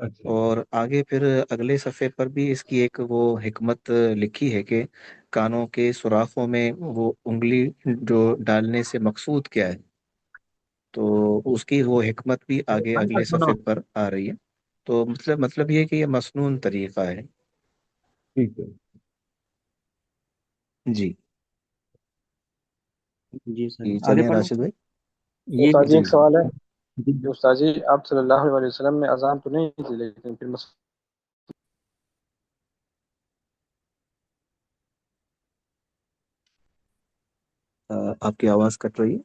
اچھا اور آگے پھر اگلے صفحے پر بھی اس کی ایک وہ حکمت لکھی ہے کہ کانوں کے سوراخوں میں وہ انگلی جو ڈالنے سے مقصود کیا ہے، تو اس کی وہ حکمت بھی آگے اگلے سنو، صفحے پر آ رہی ہے۔ تو مطلب یہ ہے کہ یہ مسنون طریقہ ہے۔ ٹھیک ہے۔ جی جی سر، جی آگے چلیں پڑھ لوں۔ راشد بھائی۔ یہ استاد جی جی ایک سوال ہے جی کہ استاد جی آپ صلی اللہ علیہ وسلم نے اذان تو نہیں دی لیکن پھر آپ کی آواز کٹ رہی ہے۔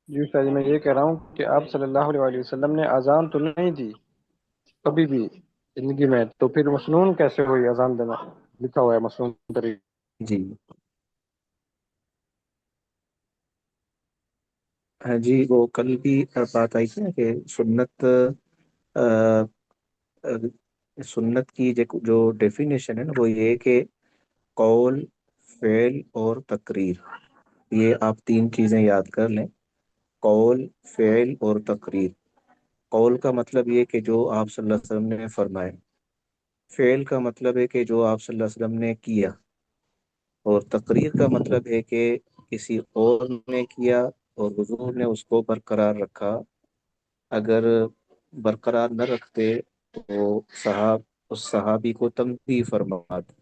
جی استاد جی میں یہ کہہ رہا ہوں کہ آپ صلی اللہ علیہ وسلم نے اذان تو نہیں دی کبھی بھی زندگی میں، تو پھر مسنون کیسے ہوئی اذان دینا؟ لکھا ہوا ہے مسنون طریقہ۔ جی ہاں جی، وہ کل بھی بات آئی تھی نا کہ سنت آ، آ، سنت کی جو ڈیفینیشن ہے نا وہ یہ ہے کہ قول، فعل اور تقریر، یہ آپ تین چیزیں یاد کر لیں: قول، فعل اور تقریر۔ قول کا مطلب یہ کہ جو آپ صلی اللہ علیہ وسلم نے فرمائے، فعل کا مطلب ہے کہ جو آپ صلی اللہ علیہ وسلم نے کیا، اور تقریر کا مطلب ہے کہ کسی اور نے کیا اور حضور نے اس کو برقرار رکھا۔ اگر برقرار نہ رکھتے تو اس صحابی کو تنبیہ فرماتے،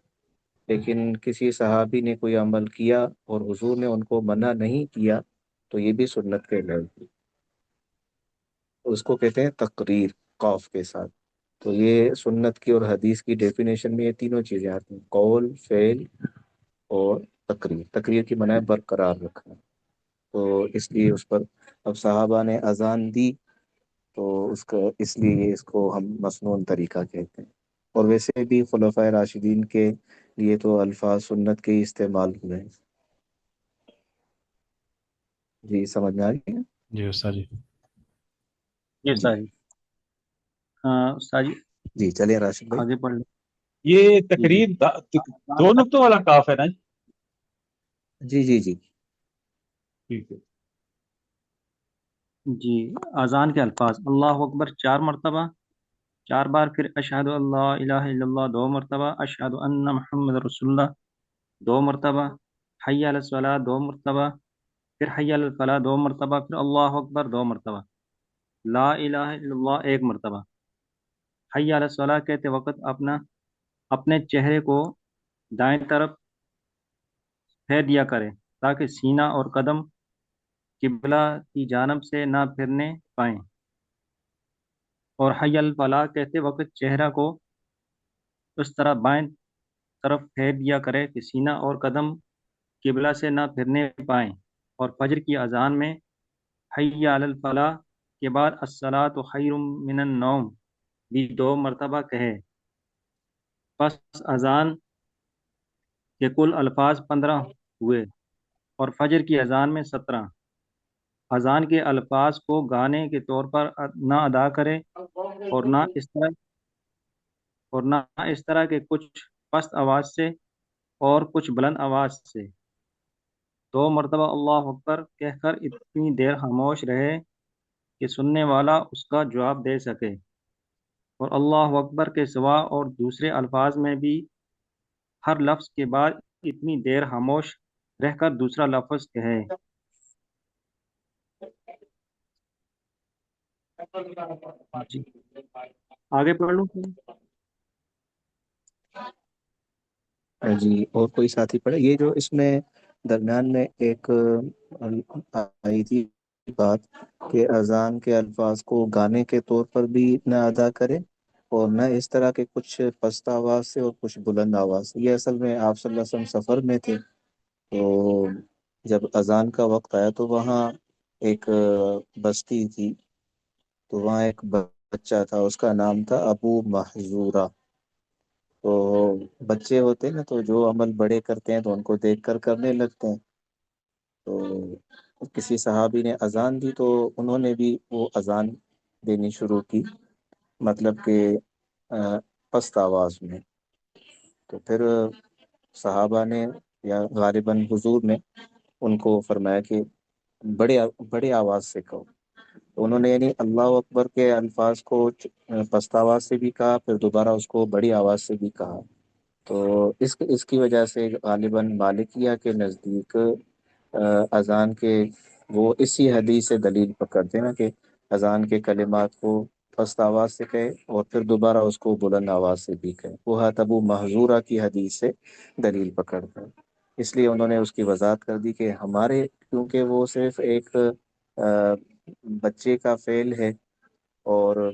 لیکن کسی صحابی نے کوئی عمل کیا اور حضور نے ان کو منع نہیں کیا تو یہ بھی سنت کے لفظ، اس کو کہتے ہیں تقریر، قاف کے ساتھ۔ تو یہ سنت کی اور حدیث کی ڈیفینیشن میں یہ تینوں چیزیں آتی ہیں: قول، فعل اور تقریر۔ تقریر کی معنی ہے برقرار رکھنا، تو اس لیے اس پر اب صحابہ نے اذان دی تو اس لیے اس کو ہم مسنون طریقہ کہتے ہیں۔ اور ویسے بھی خلفائے راشدین کے لیے تو الفاظ سنت کے ہی استعمال ہوئے ہیں۔ جی سمجھ میں آ رہی ہے؟ جی استاد جی۔ جی جی استاد جی۔ ہاں استاد جی، جی چلیں راشد بھائی۔ آگے پڑھ لیں۔ یہ جی جی۔ تقریر دو نقطوں والا کاف ہے نا جی؟ جی جی جی ٹھیک ہے۔ جی، اذان کے الفاظ: اللہ اکبر 4 مرتبہ، 4 بار، پھر اشہد اللہ الہ الا اللہ 2 مرتبہ، اشہد ان محمد رسول اللہ 2 مرتبہ، حی علی الصلاۃ 2 مرتبہ، پھر حی علی الفلاح 2 مرتبہ، پھر اللہ اکبر 2 مرتبہ، لا الہ الا اللہ 1 مرتبہ۔ حی علی الصلاح کہتے وقت اپنے چہرے کو دائیں طرف پھیر دیا کرے تاکہ سینہ اور قدم قبلہ کی جانب سے نہ پھرنے پائیں، اور حی علی الفلاح کہتے وقت چہرہ کو اس طرح بائیں طرف پھیر دیا کرے کہ سینہ اور قدم قبلہ سے نہ پھرنے پائیں، اور فجر کی اذان میں حی علی الفلاح کے بعد الصلاۃ خیر من النوم بھی 2 مرتبہ کہے۔ پس اذان کے کل الفاظ 15 ہوئے اور فجر کی اذان میں 17۔ اذان کے الفاظ کو گانے کے طور پر نہ ادا کرے اور نہ اس طرح کے کچھ پست آواز سے اور کچھ بلند آواز سے۔ 2 مرتبہ اللہ اکبر کہہ کر اتنی دیر خاموش رہے کہ سننے والا اس کا جواب دے سکے، اور اللہ اکبر کے سوا اور دوسرے الفاظ میں بھی ہر لفظ کے بعد اتنی دیر خاموش رہ کر دوسرا لفظ کہے۔ جی، آگے پڑھ لوں پھر؟ جی اور کوئی ساتھی پڑھے؟ یہ جو اس میں درمیان میں ایک آئی تھی بات کہ اذان کے الفاظ کو گانے کے طور پر بھی نہ ادا کرے اور نہ اس طرح کے کچھ پست آواز سے اور کچھ بلند آواز سے۔ یہ اصل میں آپ صلی اللہ علیہ وسلم سفر میں تھے، تو جب اذان کا وقت آیا تو وہاں ایک بستی تھی، تو وہاں ایک بچہ تھا، اس کا نام تھا ابو محذورہ۔ تو بچے ہوتے ہیں نا، تو جو عمل بڑے کرتے ہیں تو ان کو دیکھ کر کرنے لگتے ہیں۔ تو کسی صحابی نے اذان دی تو انہوں نے بھی وہ اذان دینی شروع کی، مطلب کہ پست آواز میں۔ تو پھر صحابہ نے یا غالباً حضور نے ان کو فرمایا کہ بڑے بڑے آواز سے کہو۔ تو انہوں نے یعنی اللہ اکبر کے الفاظ کو پست آواز سے بھی کہا، پھر دوبارہ اس کو بڑی آواز سے بھی کہا۔ تو اس کی وجہ سے غالباً مالکیہ کے نزدیک اذان کے وہ اسی حدیث سے دلیل پکڑتے ہیں نا کہ اذان کے کلمات کو پست آواز سے کہے اور پھر دوبارہ اس کو بلند آواز سے بھی کہے، وہ ابو محذورہ کی حدیث سے دلیل پکڑتے ہیں۔ اس لیے انہوں نے اس کی وضاحت کر دی کہ ہمارے کیونکہ وہ صرف ایک بچے کا فعل ہے، اور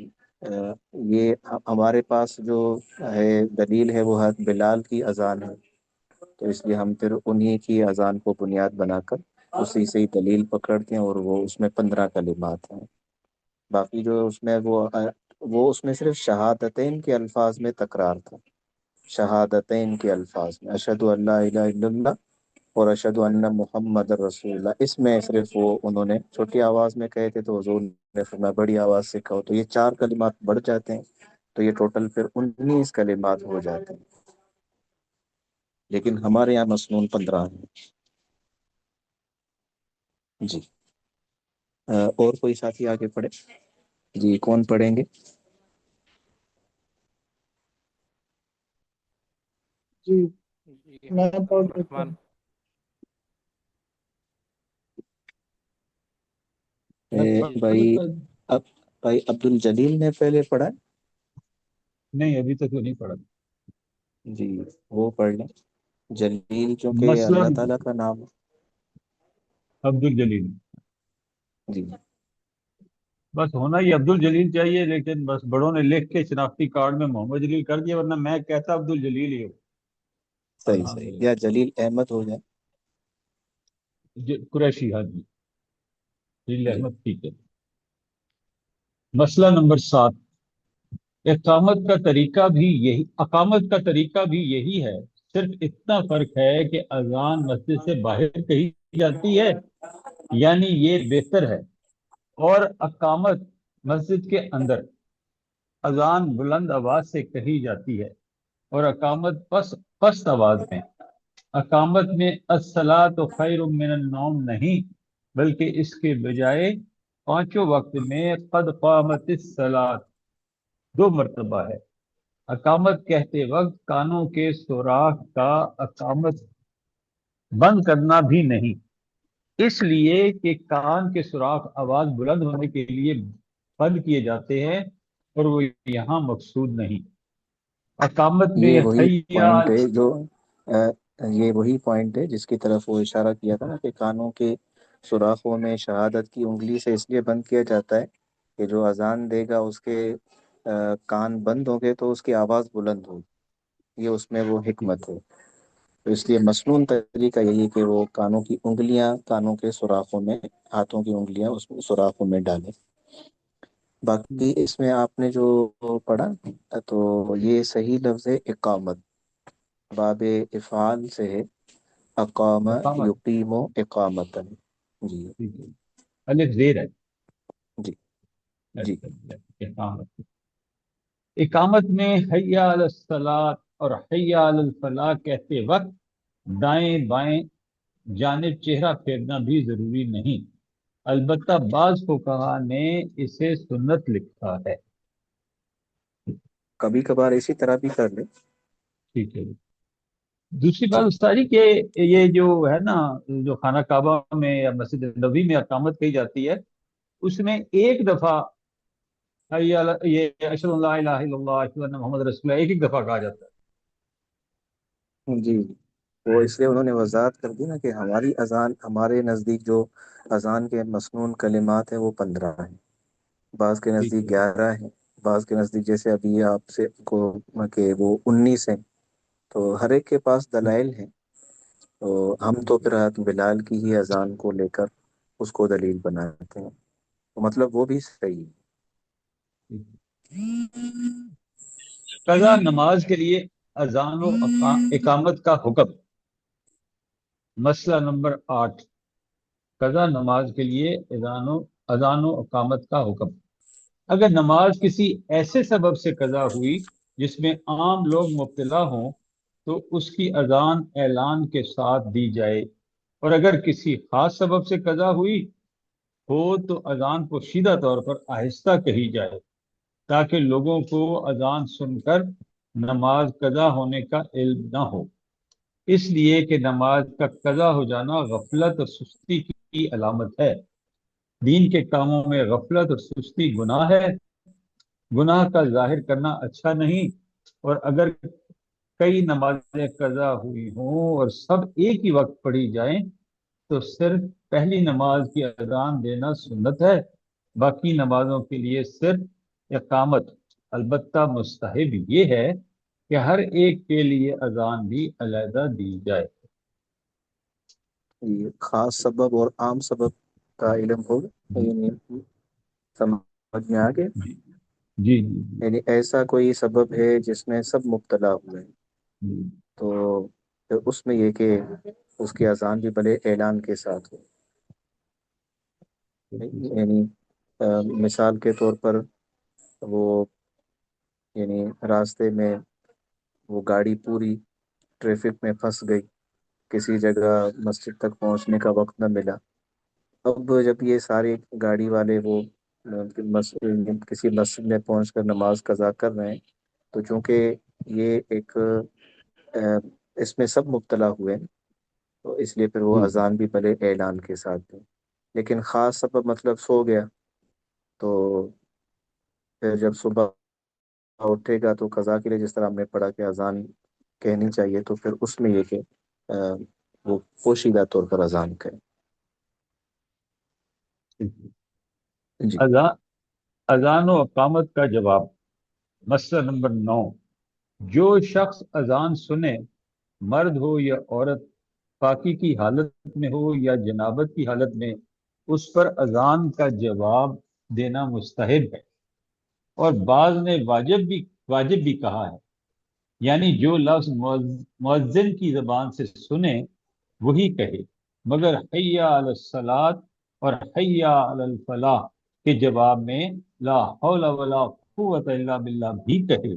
یہ ہمارے پاس جو ہے دلیل ہے وہ حضرت بلال کی اذان ہے، تو اس لیے ہم پھر انہی کی اذان کو بنیاد بنا کر اسی سے ہی دلیل پکڑتے ہیں، اور وہ اس میں 15 کلمات ہیں۔ باقی جو اس میں وہ اس میں صرف شہادتین کے الفاظ میں تکرار تھا، شہادتین کے الفاظ میں اشہد ان لا الہ الا اللہ اور اشہد ان محمد رسول اللہ، اس میں صرف وہ انہوں نے چھوٹی آواز میں کہے تھے، تو حضور نے فرمایا بڑی آواز سے کہو، تو یہ 4 کلمات بڑھ جاتے ہیں، تو یہ ٹوٹل پھر 19 کلمات ہو جاتے ہیں، لیکن ہمارے یہاں مسنون 15 ہیں۔ جی اور کوئی ساتھی آگے پڑھے؟ جی کون پڑھیں گے؟ جی جی میں پڑھ عبد دیتا الرحمن۔ ہوں۔ بھائی اب بھائی عبد الجلیل نے پہلے پڑھا ہے؟ نہیں ابھی تک تو نہیں پڑھا۔ جی وہ پڑھ لیں، جلیل چونکہ یہ مثلا اللہ تعالیٰ کا نام ہے۔ عبد الجلیل، جی بس ہونا یہ عبد الجلیل چاہیے، لیکن بس بڑوں نے لکھ کے شناختی کارڈ میں محمد جلیل کر دیا، ورنہ میں کہتا عبد الجلیل ہی ہو۔ صحیح الحمد صحیح، للہ یا جلیل احمد ہو جائے۔ قریشی، ہاں جی، جلیل جی احمد ٹھیک ہے۔ مسئلہ نمبر 7، اقامت کا طریقہ بھی یہی ہے، صرف اتنا فرق ہے کہ اذان مسجد سے باہر کہی جاتی ہے، یعنی یہ بہتر ہے، اور اقامت مسجد کے اندر۔ اذان بلند آواز سے کہی جاتی ہے اور اقامت پست آواز میں۔ اقامت میں الصلاۃ خیر من النوم نہیں، بلکہ اس کے بجائے 5 وقت میں قد قامت الصلاۃ 2 مرتبہ ہے۔ اقامت کہتے وقت کانوں کے سوراخ کا اقامت بند کرنا بھی نہیں، اس لیے کہ کان کے سوراخ آواز بلند ہونے کے لیے بند کیے جاتے ہیں، اور وہ یہاں مقصود نہیں۔ اقامت میں یہ وہی حی پوائنٹ علی، ہے یہ وہی پوائنٹ ہے جس کی طرف وہ اشارہ کیا تھا نا کہ کانوں کے سوراخوں میں شہادت کی انگلی سے اس لیے بند کیا جاتا ہے کہ جو اذان دے گا اس کے کان بند ہوں گے تو اس کی آواز بلند ہوگی، یہ اس میں وہ حکمت ہے۔ تو اس لیے مسنون طریقہ یہی کہ وہ کانوں کی انگلیاں کانوں کے سوراخوں میں، ہاتھوں کی انگلیاں اس سوراخوں میں ڈالیں۔ باقی اس میں آپ نے جو پڑھا تو یہ صحیح لفظ ہے اقامت، باب افعال سے ہے، اقام اقامت یقیم اقامتا۔ جی ٹھیک ہے، الف زیر ہے۔ جی جی اقامت، اقامت میں حی علی الصلاۃ اور حی علی الفلاح کہتے وقت دائیں بائیں جانب چہرہ پھیرنا بھی ضروری نہیں، البتہ بعض فقہا نے اسے سنت لکھا ہے۔ کبھی کبھار اسی طرح بھی کر لیں۔ ٹھیک ہے، دوسری جی بات استاری کہ یہ جو ہے نا، جو خانہ کعبہ میں یا مسجد نبوی میں اقامت کہی جاتی ہے، اس میں ایک دفعہ یہ اشہد ان لا الہ الا اللہ اشہد ان محمد رسول اللہ ایک دفعہ کہا جاتا جی، وہ اس لیے انہوں نے وضاحت کر دی نا کہ ہماری اذان، ہمارے نزدیک جو اذان کے مسنون کلمات ہیں وہ 15 ہیں، بعض کے ہے۔ ٹھیک نزدیک ہے، 11 ہیں، بعض کے نزدیک جیسے ابھی آپ سے کو کہ وہ 19 ہیں، تو ہر ایک کے پاس دلائل ہیں، تو ہم تو پھر حضرت بلال کی ہی اذان کو لے کر اس کو دلیل بناتے ہیں، تو مطلب وہ بھی صحیح قضا نماز کے لیے اذان و اقامت کا حکم۔ مسئلہ نمبر 8، قضا نماز کے لیے اذان و اقامت کا حکم۔ اگر نماز کسی ایسے سبب سے قضا ہوئی جس میں عام لوگ مبتلا ہوں تو اس کی اذان اعلان کے ساتھ دی جائے، اور اگر کسی خاص سبب سے قضا ہوئی ہو تو اذان پوشیدہ طور پر آہستہ کہی جائے تاکہ لوگوں کو اذان سن کر نماز قضا ہونے کا علم نہ ہو، اس لیے کہ نماز کا قضا ہو جانا غفلت اور سستی کی علامت ہے۔ دین کے کاموں میں غفلت اور سستی گناہ ہے۔ گناہ کا ظاہر کرنا اچھا نہیں، اور اگر کئی نمازیں قضا ہوئی ہوں اور سب ایک ہی وقت پڑھی جائیں تو صرف پہلی نماز کی اذان دینا سنت ہے، باقی نمازوں کے لیے صرف اقامت۔ البتہ مستحب یہ ہے کہ ہر ایک کے لیے اذان بھی علیحدہ دی جائے۔ یہ خاص سبب اور عام سبب کا علم ہوگا، یعنی سمجھ میں آ گیا؟ جی جی جی یعنی ایسا کوئی سبب ہے جس میں سب مبتلا ہوئے ہیں، جی تو پھر اس میں یہ کہ اس کی اذان بھی بھلے اعلان کے ساتھ ہو۔ یعنی مثال کے طور پر وہ یعنی راستے میں وہ گاڑی پوری ٹریفک میں پھنس گئی، کسی جگہ مسجد تک پہنچنے کا وقت نہ ملا۔ اب جب یہ سارے گاڑی والے وہ کسی مسجد میں پہنچ کر نماز قضا کر رہے ہیں، تو چونکہ یہ ایک اس میں سب مبتلا ہوئے ہیں، تو اس لیے پھر وہ جی اذان بھی بھلے اعلان کے ساتھ دیں۔ لیکن خاص سبب مطلب سو گیا، تو پھر جب صبح اٹھے گا تو قضا کے لیے جس طرح ہم نے پڑھا کہ اذان کہنی چاہیے، تو پھر اس میں یہ کہ وہ پوشیدہ طور پر اذان کریں۔ جی اذان اذان و اقامت کا جواب۔ مسئلہ نمبر 9، جو شخص اذان سنے، مرد ہو یا عورت، پاکی کی حالت میں ہو یا جنابت کی حالت میں، اس پر اذان کا جواب دینا مستحب ہے، اور بعض نے واجب بھی کہا ہے، یعنی جو لفظ مؤذن کی زبان سے سنے وہی کہے، مگر حی علی الصلاۃ اور حی علی الفلاح کے جواب میں لا حول ولا قوت الا باللہ بھی کہے۔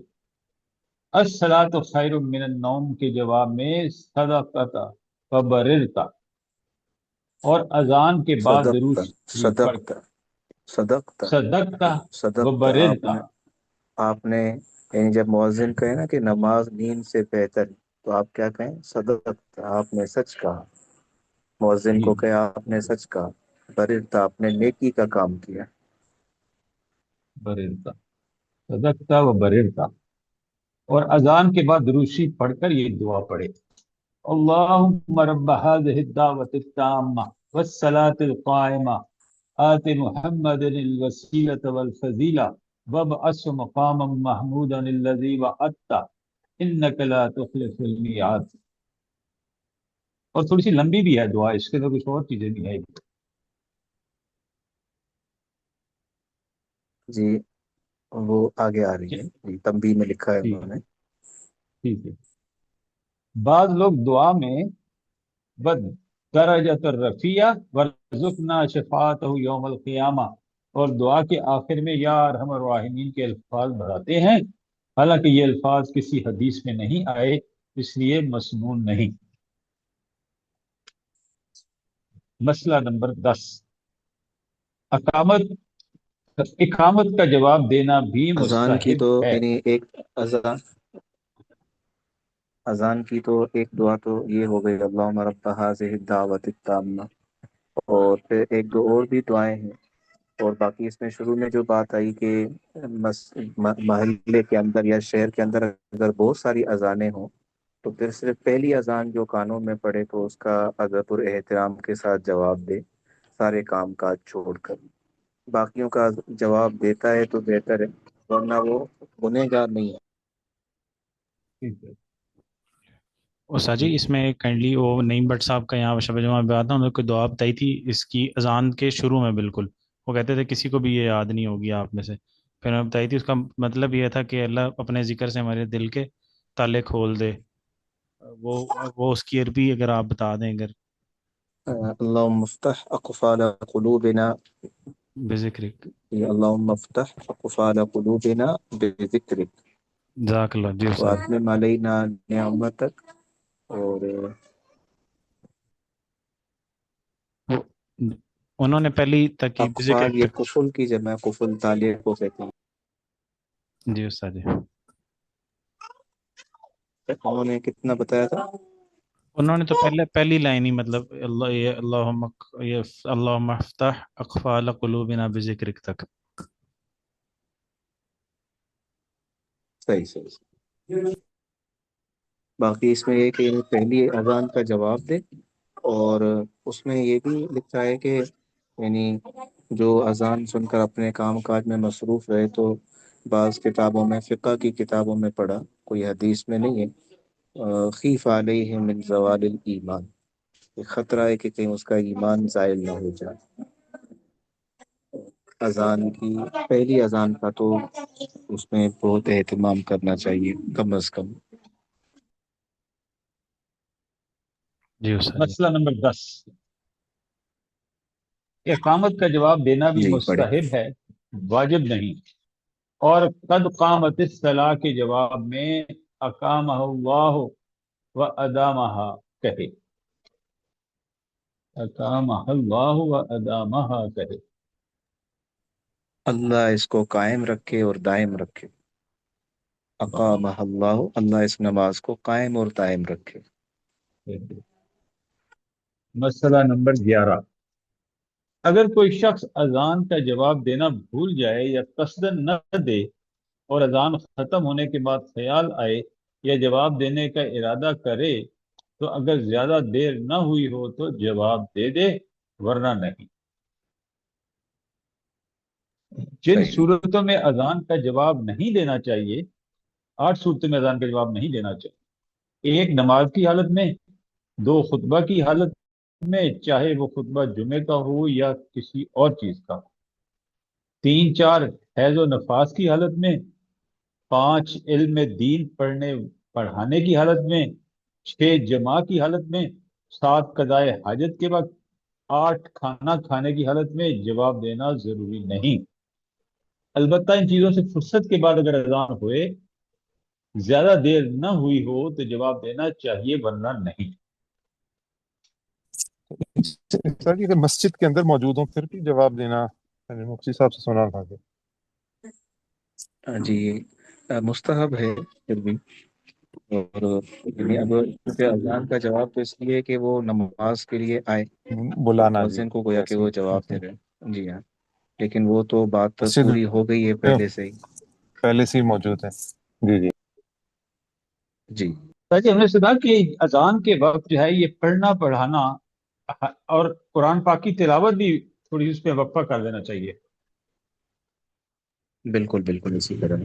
الصلاۃ خیر من النوم کے جواب میں صدقت فبررت، اور اذان کے بعد درود شریف پڑھ صدقت صدقت صدقت صدقت وبررت۔ آپ نے یعنی جب مؤذن کہے نا کہ نماز نیند سے بہتر ہے، تو آپ کیا کہیں؟ صدقت، آپ نے سچ کہا۔ مؤذن جی کو کہا آپ نے سچ کہا، بررت آپ نے نیکی کا کام کیا۔ بررت، صدقت وبررت، اور اذان کے بعد درود شریف پڑھ کر یہ دعا پڑھے: اللہم رب هذه الدعوة التامة والصلاة القائمة آت محمد الوسیلة والفضیلة وابعثه مقاما محمودا الذی وعدته انک لا تخلف الميعاد۔ اور تھوڑی سی لمبی بھی ہے دعا، اس کے اندر کچھ اور چیزیں بھی ہیں۔ جی وہ آگے آ رہی ہے، جی تنبیہ میں لکھا ہے ٹھیک انہوں نے۔ ٹھیک ہے۔ بعض لوگ دعا میں بد درجۃ الرفیہ ورزقنا شفاعتہ یوم القیامہ اور دعا کے آخر میں یا ارحم الراحمین کے الفاظ بڑھاتے ہیں، حالانکہ یہ الفاظ کسی حدیث میں نہیں آئے، اس لیے مسنون نہیں۔ مسئلہ نمبر 10، اقامت کا جواب دینا بھی اذان کی مستحب تو ہے۔ یعنی ایک اذان کی تو ایک دعا تو یہ ہو گئی، اللہم رب هذه الدعوۃ التامہ، اور پھر ایک دو اور بھی دعائیں ہیں، اور باقی اس میں شروع میں جو بات آئی کہ محلے کے اندر یا شہر کے اندر اگر بہت ساری اذانیں ہوں تو پھر صرف پہلی اذان جو کانوں میں پڑے تو اس کا ادب اور احترام کے ساتھ جواب دے، سارے کام کاج چھوڑ کر۔ باقیوں کا جواب دیتا ہے تو بہتر ہے، ورنہ وہ گنہگار نہیں ہے۔ ٹھیک ہے اور ساجی اس میں کائنڈلی وہ نعیم بٹ صاحب کا یہاں شب جمعہ میں آتا انہوں نے کوئی دعا بتائی تھی اس کی اذان کے شروع میں، بالکل وہ کہتے تھے کسی کو بھی یہ یاد نہیں ہوگی آپ میں سے، پھر انہوں نے بتائی تھی اس کا مطلب یہ تھا کہ اللہ اپنے ذکر سے ہمارے دل کے تالے کھول دے، وہ اس کی عربی اگر آپ بتا دیں اگر۔ اللہم افتح اقفال قلوبنا، بذکرک، اللہم افتح اقفال قلوبنا بذکرک جزاک اللہ جی استاد۔ واتمم علینا نعمتک، اور انہوں نے پہلی ترکیب ذکر اقفال، یہ تک. کفل کی جمع ہے، کفل تالیہ کو کہتے ہیں. جی استاد جی. انہوں نے کتنا بتایا تھا؟ انہوں نے تو پہلی لائن ہی مطلب اللہ یہ اللہم افتح اقفال قلوبنا بذکرک تک. صحیح صحیح. باقی اس میں یہ کہ پہلی اذان کا جواب دے، اور اس میں یہ بھی لکھا ہے کہ یعنی جو اذان سن کر اپنے کام کاج میں مصروف رہے، تو بعض کتابوں میں، فقہ کی کتابوں میں پڑھا، کوئی حدیث میں نہیں ہے، خیف علیہ من زوال الایمان، یہ خطرہ ہے کہ کہیں اس کا ایمان زائل نہ ہو جائے. اذان کی پہلی اذان کا تو اس میں بہت اہتمام کرنا چاہیے کم از کم. جی استاد جی. مسئلہ نمبر 10، اقامت کا جواب دینا بھی جی پڑھے. مستحب ہے، واجب نہیں. اور قد قامت الصلاح کے جواب میں اقامہ اللہ و ادامہ کہے، اقامہ اللہ و ادامہ کہے. اللہ اس کو قائم رکھے اور دائم رکھے. اقامہ اللہ، اللہ اس نماز کو قائم اور دائم رکھے. مسئلہ نمبر 11، اگر کوئی شخص اذان کا جواب دینا بھول جائے یا قصدن نہ دے، اور اذان ختم ہونے کے بعد خیال آئے یا جواب دینے کا ارادہ کرے، تو اگر زیادہ دیر نہ ہوئی ہو تو جواب دے دے، ورنہ نہیں. جن صحیح. صورتوں میں اذان کا جواب نہیں دینا چاہیے، 8 صورتوں میں اذان کا جواب نہیں دینا چاہیے: 1 نماز کی حالت میں، 2 خطبہ کی حالت میں، چاہے وہ خطبہ جمعے کا ہو یا کسی اور چیز کا، 3 4 حیض و نفاس کی حالت میں، 5 علم دین پڑھانے کی حالت میں، 6 جماع کی حالت میں، 7 قضائے حاجت کے وقت، 8 کھانا کھانے کی حالت میں. جواب دینا ضروری نہیں، البتہ ان چیزوں سے فرصت کے بعد اگر اذان ہوئے، زیادہ دیر نہ ہوئی ہو تو جواب دینا چاہیے، ورنہ نہیں. سر اگر مسجد کے اندر موجود ہوں پھر بھی جواب دینا، مفتی صاحب سے سنا تھا کہ جی مستحب ہے پھر بھی. اور یعنی اب کیونکہ اذان کا جواب تو اس لیے کہ وہ نماز کے لیے آئے، تو بلانا جی مؤذن کو گویا کہ ویسے وہ جواب دے ہی رہے ہیں. جی ہاں، لیکن وہ تو بات مسجد پوری ہو گئی ہے میں پہلے سے ہی. پہلے سے ہی موجود ہے. جی جی. جی ویسے ہم نے سنا کہ اذان کے وقت جو ہے یہ پڑھنا پڑھانا اور قرآن پاک کی تلاوت بھی تھوڑی اس پہ وقفہ کر دینا چاہیے. بالکل بالکل اسی طرح.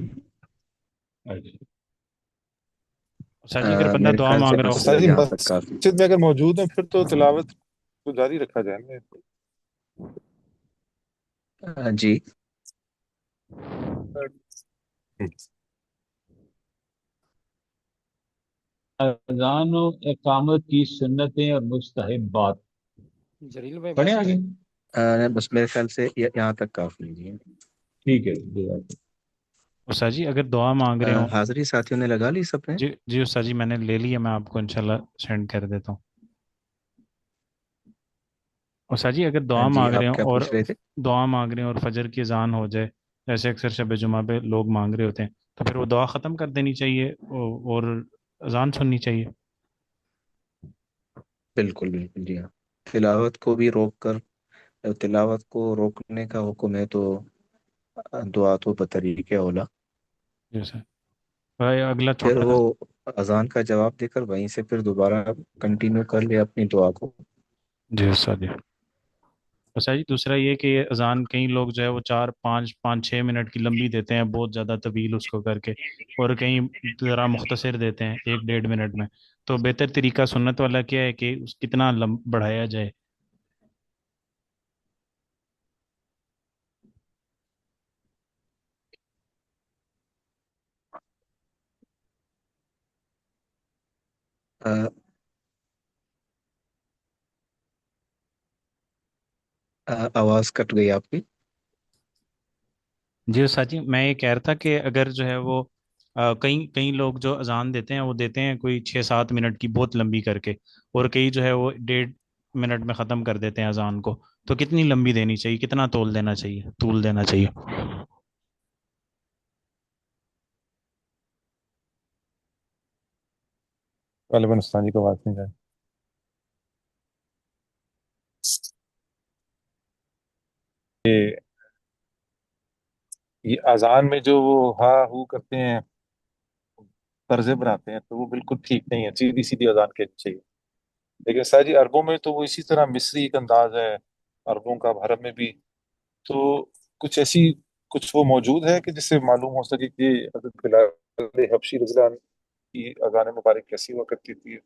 استاد جی اگر بندہ میرے دعا خیال سے مانگ رہا ہو. استاد جی یہاں تک کافی. مسجد میں اگر موجود ہیں پھر تو تلاوت کو جاری رکھا جائے نا. جی اذان و اقامت کی سنتیں اور مستحبات جلیل بھائی پڑھیں بات آگے. بس میرے خیال سے یہاں تک کافی ہے. ٹھیک ہے. استاد جی اگر دعا مانگ رہے ہوں. حاضری ساتھیوں نے لگا لی سب نے؟ جی جی استاد جی میں نے لے لیا، میں آپ کو انشاءاللہ سینڈ کر دیتا ہوں. استاد جی اگر دعا جی مانگ رہے آپ ہوں کیا اور پوچھ رہے تھے؟ دعا مانگ رہے ہیں اور فجر کی اذان ہو جائے، جیسے اکثر شب جمعہ پہ لوگ مانگ رہے ہوتے ہیں، تو پھر وہ دعا ختم کر دینی چاہیے اور اذان سننی چاہیے. بالکل بالکل جی ہاں. تلاوت کو بھی روک کر، تلاوت کو روکنے کا حکم ہے تو دعا تو بطریق اولا. جی سر. بھائی اگلا پھر چھوٹا وہ سا. اذان کا جواب دے کر وہیں سے پھر دوبارہ کنٹینیو کر لے اپنی دعا کو. جی استاد جی. استاد جی دوسرا یہ کہ یہ اذان کئی لوگ جو ہے وہ 4 5 5 6 منٹ کی لمبی دیتے ہیں، بہت زیادہ طویل اس کو کر کے، اور کہیں ذرا مختصر دیتے ہیں 1 1.5 منٹ میں. تو بہتر طریقہ سنت والا کیا ہے کہ اس کتنا بڑھایا جائے؟ آ، آواز کٹ گئی آپ کی. جی استاد جی میں یہ کہہ رہا تھا کہ اگر جو ہے وہ کئی کئی لوگ جو اذان دیتے ہیں وہ دیتے ہیں کوئی 6 7 منٹ کی بہت لمبی کر کے، اور کئی جو ہے وہ 1.5 منٹ میں ختم کر دیتے ہیں اذان کو، تو کتنی لمبی دینی چاہیے، کتنا طول دینا چاہیے؟ غالباً استاد جی کو بات نہیں جائے. یہ اذان میں جو وہ ہا ہو کرتے ہیں، طرزیں بناتے ہیں، تو وہ بالکل ٹھیک نہیں ہے. سیدھی سیدھی اذان کہنی چاہیے. لیکن سر جی عربوں میں تو وہ اسی طرح مصری ایک انداز ہے عربوں کا، حرم میں بھی. تو کچھ ایسی کچھ وہ موجود ہے کہ جس سے معلوم ہو سکے کہ حضرت بلال حبشی رضی اللہ عنہ کی اذان مبارک کیسی ہوا کرتی تھی.